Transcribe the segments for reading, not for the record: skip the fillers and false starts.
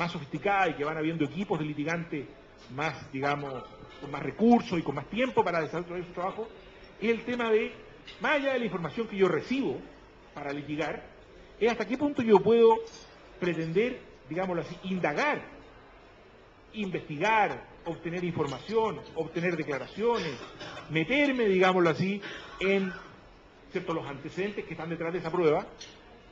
más sofisticada y que van habiendo equipos de litigantes más, digamos, con más recursos y con más tiempo para desarrollar su trabajo, es el tema de, más allá de la información que yo recibo para litigar, es hasta qué punto yo puedo pretender, digámoslo así, indagar, investigar, obtener información, obtener declaraciones, meterme, digámoslo así, en ¿cierto? Los antecedentes que están detrás de esa prueba.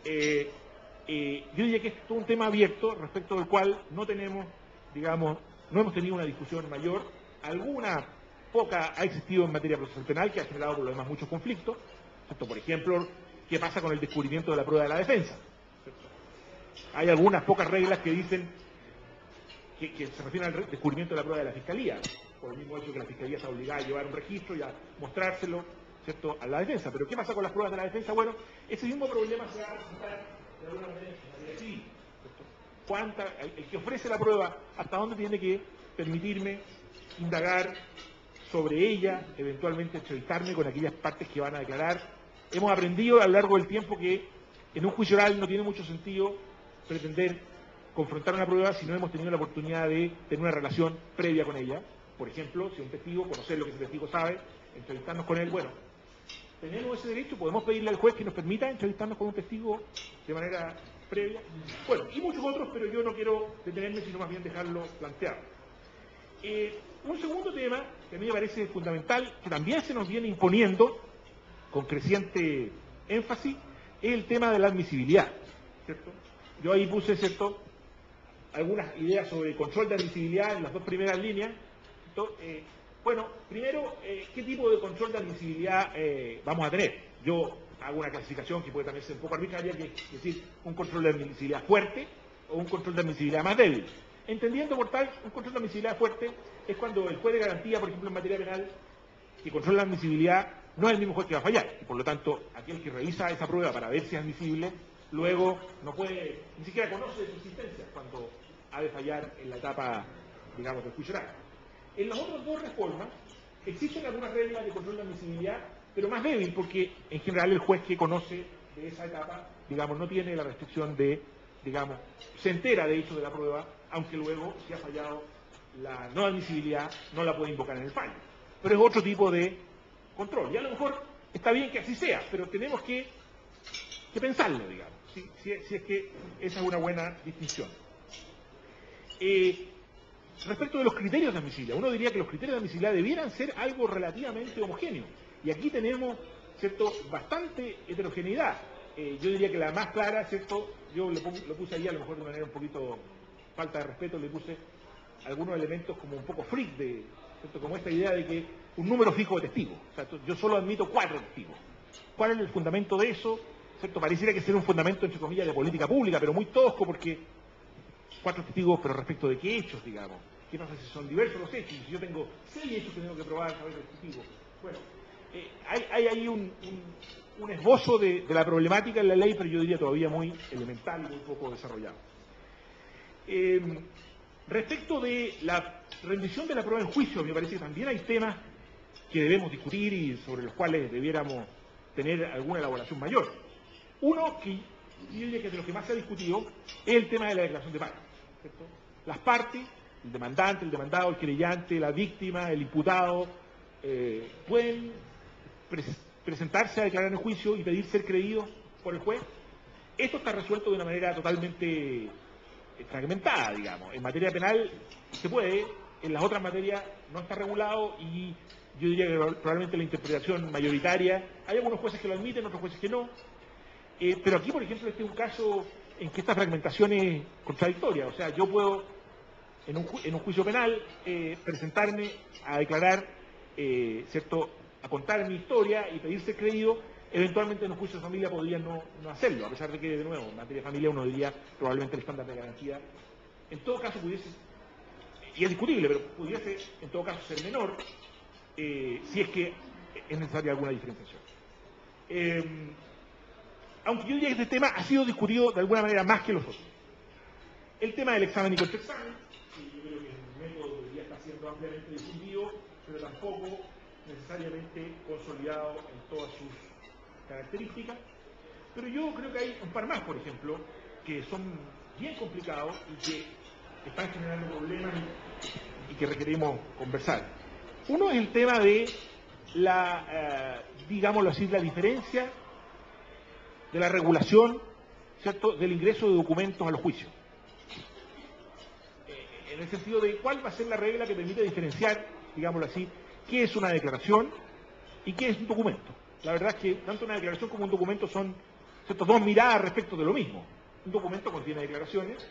Yo diría que es todo un tema abierto respecto del cual no tenemos, digamos, no hemos tenido una discusión mayor. Alguna poca ha existido en materia procesal penal, que ha generado por lo demás muchos conflictos, ¿cierto? Por ejemplo, ¿qué pasa con el descubrimiento de la prueba de la defensa? ¿Cierto? Hay algunas pocas reglas que dicen que se refieren al descubrimiento de la prueba de la Fiscalía, por el mismo hecho que la Fiscalía está obligada a llevar un registro y a mostrárselo, ¿cierto?, a la defensa. Pero ¿qué pasa con las pruebas de la defensa? Bueno, ese mismo problema se va a presentar de alguna manera en la materia civil, ¿cierto? El que ofrece la prueba, ¿hasta dónde tiene que permitirme indagar sobre ella, eventualmente entrevistarme con aquellas partes que van a declarar? Hemos aprendido a lo largo del tiempo que en un juicio oral no tiene mucho sentido pretender confrontar una prueba si no hemos tenido la oportunidad de tener una relación previa con ella. Por ejemplo, si un testigo, conocer lo que ese testigo sabe, entrevistarnos con él, bueno, tenemos ese derecho, podemos pedirle al juez que nos permita entrevistarnos con un testigo de manera previa. Bueno, y muchos otros, pero yo no quiero detenerme, sino más bien dejarlo planteado. Un segundo tema que a mí me parece fundamental, que también se nos viene imponiendo con creciente énfasis, es el tema de la admisibilidad, ¿cierto? Yo ahí puse, ¿cierto?, algunas ideas sobre control de admisibilidad en las dos primeras líneas. Bueno, primero, ¿qué tipo de control de admisibilidad vamos a tener? Yo hago una clasificación que puede también ser un poco arbitraria, que es decir, un control de admisibilidad fuerte o un control de admisibilidad más débil. Entendiendo por tal, un control de admisibilidad fuerte es cuando el juez de garantía, por ejemplo, en materia penal, que controla la admisibilidad, no es el mismo juez que va a fallar. Y por lo tanto, aquel que revisa esa prueba para ver si es admisible, luego no puede, ni siquiera conoce de su existencia cuando ha de fallar en la etapa, digamos, del juicio oral. En las otras dos reformas existen algunas reglas de control de admisibilidad, pero más débil, porque en general el juez que conoce de esa etapa, digamos, no tiene la restricción de, digamos, se entera de hecho de la prueba, aunque luego, si ha fallado la no admisibilidad, no la puede invocar en el fallo. Pero es otro tipo de control. Y a lo mejor está bien que así sea, pero tenemos que pensarlo, digamos, si es que esa es una buena distinción. Respecto de los criterios de admisibilidad, uno diría que los criterios de admisibilidad debieran ser algo relativamente homogéneo. Y aquí tenemos, ¿cierto?, bastante heterogeneidad. Yo diría que la más clara, ¿cierto?, yo lo puse ahí a lo mejor de manera un poquito falta de respeto, le puse algunos elementos como un poco freak, ¿cierto?, como esta idea de que un número fijo de testigos. O sea, yo solo admito 4 testigos. ¿Cuál es el fundamento de eso? ¿Cierto? Pareciera que sea un fundamento, entre comillas, de política pública, pero muy tosco, porque 4 testigos, pero respecto de qué hechos, digamos. ¿Qué pasa si son diversos los hechos? Si yo tengo 6 hechos que tengo que probar a través del testigo. Bueno, hay ahí un esbozo de la problemática en la ley, pero yo diría todavía muy elemental y muy poco desarrollado. Respecto de la rendición de la prueba en juicio, me parece que también hay temas que debemos discutir y sobre los cuales debiéramos tener alguna elaboración mayor. Uno que yo diría que de lo que más se ha discutido es el tema de la declaración de partes, ¿cierto? Las partes, el demandante, el demandado, el querellante, la víctima, el imputado, pueden presentarse a declarar en el juicio y pedir ser creídos por el juez. Esto está resuelto de una manera totalmente fragmentada, digamos. En materia penal se puede, en las otras materias no está regulado y yo diría que probablemente la interpretación mayoritaria, hay algunos jueces que lo admiten, otros jueces que no. Pero aquí, por ejemplo, este es un caso en que esta fragmentación es contradictoria. O sea, yo puedo, en un juicio penal, presentarme a declarar, ¿cierto?, a contar mi historia y pedir ser creído. Eventualmente en un juicio de familia podría no hacerlo, a pesar de que, de nuevo, en materia de familia uno diría probablemente el estándar de garantía, en todo caso pudiese, y es discutible, pero pudiese en todo caso ser menor, si es que es necesaria alguna diferenciación. Aunque yo diría que este tema ha sido discutido de alguna manera más que los otros. El tema del examen y contraexamen, que yo creo que el método debería estar siendo ampliamente difundido, pero tampoco necesariamente consolidado en todas sus características. Pero yo creo que hay un par más, por ejemplo, que son bien complicados y que están generando problemas y que requerimos conversar. Uno es el tema de la, digámoslo así, la diferencia de la regulación, ¿cierto?, del ingreso de documentos a los juicios. En el sentido de cuál va a ser la regla que permite diferenciar, digámoslo así, qué es una declaración y qué es un documento. La verdad es que tanto una declaración como un documento son, ¿cierto?, dos miradas respecto de lo mismo. Un documento contiene declaraciones,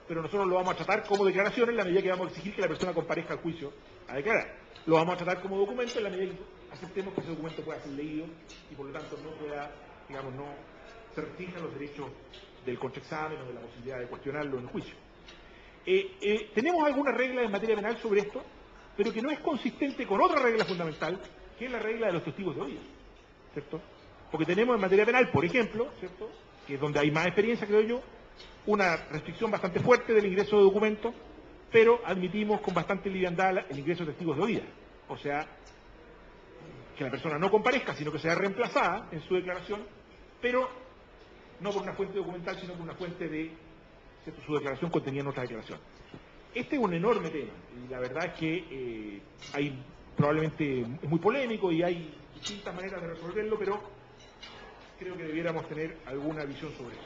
pero nosotros lo vamos a tratar como declaraciones en la medida que vamos a exigir que la persona comparezca al juicio a declarar. Lo vamos a tratar como documento en la medida que aceptemos que ese documento pueda ser leído y por lo tanto no pueda, digamos, no se restrinjan los derechos del contraexamen o de la posibilidad de cuestionarlo en el juicio. Tenemos algunas reglas en materia penal sobre esto, pero que no es consistente con otra regla fundamental, que es la regla de los testigos de oído, ¿cierto? Porque tenemos en materia penal, por ejemplo, ¿cierto?, que es donde hay más experiencia, creo yo, una restricción bastante fuerte del ingreso de documentos, pero admitimos con bastante liviandad el ingreso de testigos de oída. O sea, que la persona no comparezca, sino que sea reemplazada en su declaración, pero no por una fuente documental, sino por una fuente de, ¿cierto?, su declaración contenía en otra declaración. Este es un enorme tema, y la verdad es que hay probablemente es muy polémico y hay distintas maneras de resolverlo, pero creo que debiéramos tener alguna visión sobre eso.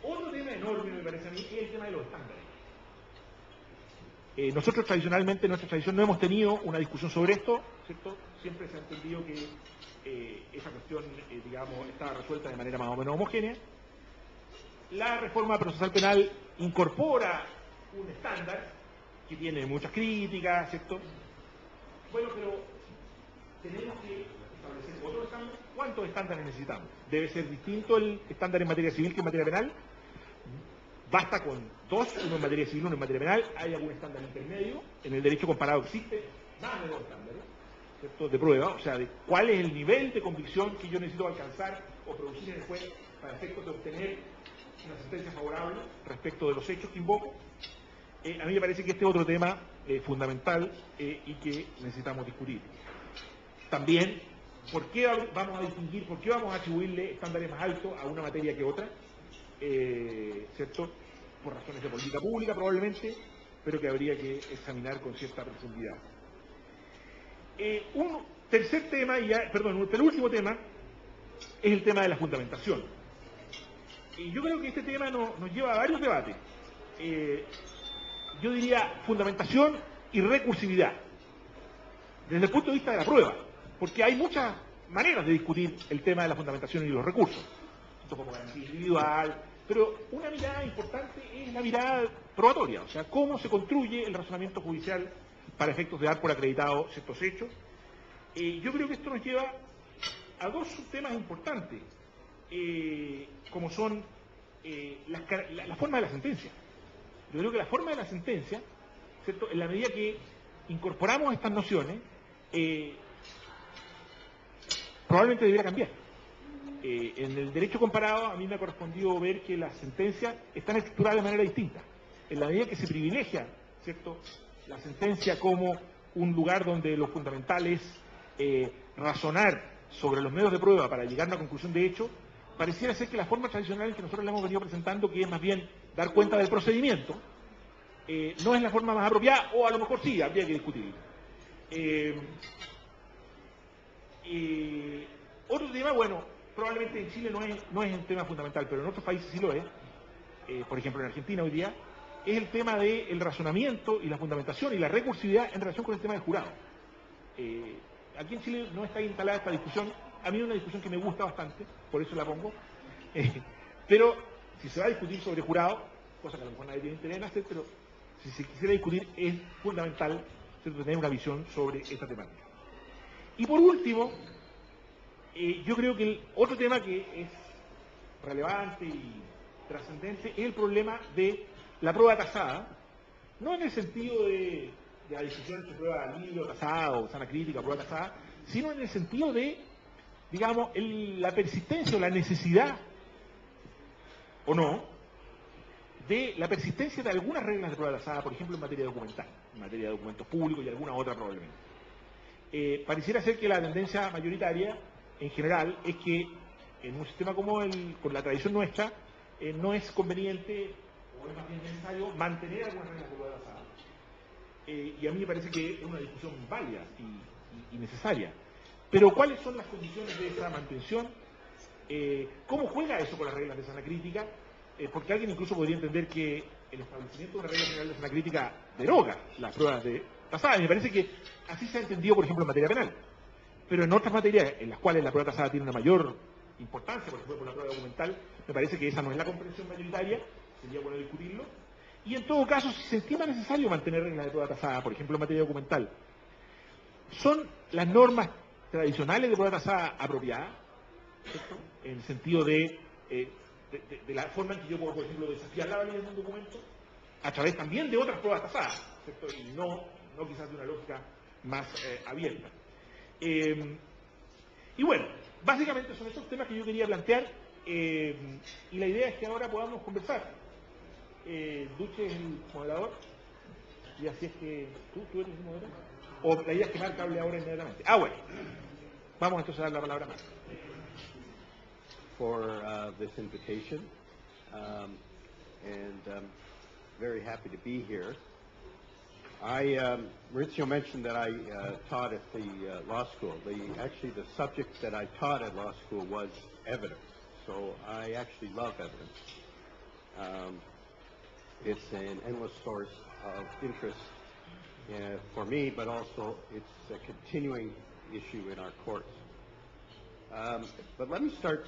Otro tema enorme, me parece a mí, es el tema de los estándares. Nosotros tradicionalmente, en nuestra tradición, no hemos tenido una discusión sobre esto, ¿cierto? Siempre se ha entendido que esa cuestión, digamos, estaba resuelta de manera más o menos homogénea. La reforma procesal penal incorpora un estándar que tiene muchas críticas, ¿cierto? Bueno, pero tenemos que establecer otro estándar. ¿Cuántos estándares necesitamos? ¿Debe ser distinto el estándar en materia civil que en materia penal? Basta con dos, uno en materia civil, uno en materia penal. ¿Hay algún estándar intermedio? En el derecho comparado existe más de dos estándares, ¿cierto?, de prueba, o sea, de cuál es el nivel de convicción que yo necesito alcanzar o producir en el juez para efectos de obtener una sentencia favorable respecto de los hechos que invoco. A mí me parece que este es otro tema fundamental y que necesitamos discutir. También, ¿por qué vamos a distinguir, por qué vamos a atribuirle estándares más altos a una materia que otra? ¿Cierto? Por razones de política pública probablemente, pero que habría que examinar con cierta profundidad. Un tercer tema, un penúltimo tema, es el tema de la fundamentación. Y yo creo que este tema nos lleva a varios debates. Yo diría fundamentación y recursividad, desde el punto de vista de la prueba, porque hay muchas maneras de discutir el tema de la fundamentación y los recursos, como garantía individual, pero una mirada importante es la mirada probatoria, o sea, cómo se construye el razonamiento judicial para efectos de dar por acreditados ciertos hechos. Yo creo que esto nos lleva a dos subtemas importantes, como son la forma de la sentencia. Yo creo que la forma de la sentencia, ¿cierto?, en la medida que incorporamos estas nociones, probablemente debiera cambiar. En el derecho comparado a mí me ha correspondido ver que las sentencias están estructuradas de manera distinta. En la medida que se privilegia, ¿cierto?, la sentencia como un lugar donde lo fundamental es razonar sobre los medios de prueba para llegar a una conclusión de hecho, pareciera ser que la forma tradicional en que nosotros le hemos venido presentando, que es más bien dar cuenta del procedimiento, no es la forma más apropiada, o a lo mejor sí, habría que discutirlo. Otro tema, bueno, probablemente en Chile no es un tema fundamental, pero en otros países sí lo es, por ejemplo en Argentina hoy día, es el tema del razonamiento y la fundamentación y la recursividad en relación con el tema del jurado. Aquí en Chile no está instalada esta discusión, a mí es una discusión que me gusta bastante, por eso la pongo, pero si se va a discutir sobre jurado, cosa que a lo mejor nadie tiene interés en hacer, pero si se quisiera discutir es fundamental, ¿cierto?, tener una visión sobre esta temática. Y por último, yo creo que el otro tema que es relevante y trascendente es el problema de la prueba tasada, no en el sentido de la discusión entre prueba libre o tasada o sana crítica o prueba tasada, sino en el sentido de, digamos, la persistencia o la necesidad, o no, de la persistencia de algunas reglas de prueba tasada, por ejemplo en materia documental, en materia de documentos públicos y alguna otra probablemente. Pareciera ser que la tendencia mayoritaria en general es que en un sistema como con la tradición nuestra no es conveniente o es más bien necesario mantener algunas reglas de prueba tasada. Y a mí me parece que es una discusión válida y necesaria. Pero ¿cuáles son las condiciones de esa mantención? ¿Cómo juega eso con las reglas de sana crítica? Porque alguien incluso podría entender que el establecimiento de una regla general de sana crítica deroga las pruebas de tasada. Y me parece que así se ha entendido, por ejemplo, en materia penal. Pero en otras materias en las cuales la prueba tasada tiene una mayor importancia, por ejemplo, por la prueba documental, me parece que esa no es la comprensión mayoritaria, sería bueno discutirlo. Y en todo caso, si se estima necesario mantener reglas de prueba tasada, por ejemplo, en materia documental, ¿son las normas tradicionales de prueba tasada apropiadas? ¿Cierto? En el sentido de la forma en que yo puedo, por ejemplo, desafiar la validez de un documento a través también de otras pruebas tasadas, ¿cierto? Y no quizás de una lógica más abierta. Y bueno, básicamente son esos temas que yo quería plantear y la idea es que ahora podamos conversar. Duche es el moderador y así es que tú eres el moderador. O la idea es que Marc hable ahora inmediatamente. Bueno, vamos entonces a dar la palabra a Marc. For this invitation, and I'm very happy to be here. Maurizio mentioned that I taught at the law school. Actually, the subject that I taught at law school was evidence, so I actually love evidence. It's an endless source of interest for me, but also it's a continuing issue in our courts. But let me start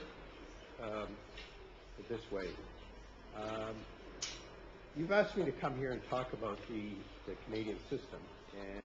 this way. You've asked me to come here and talk about the Canadian system, and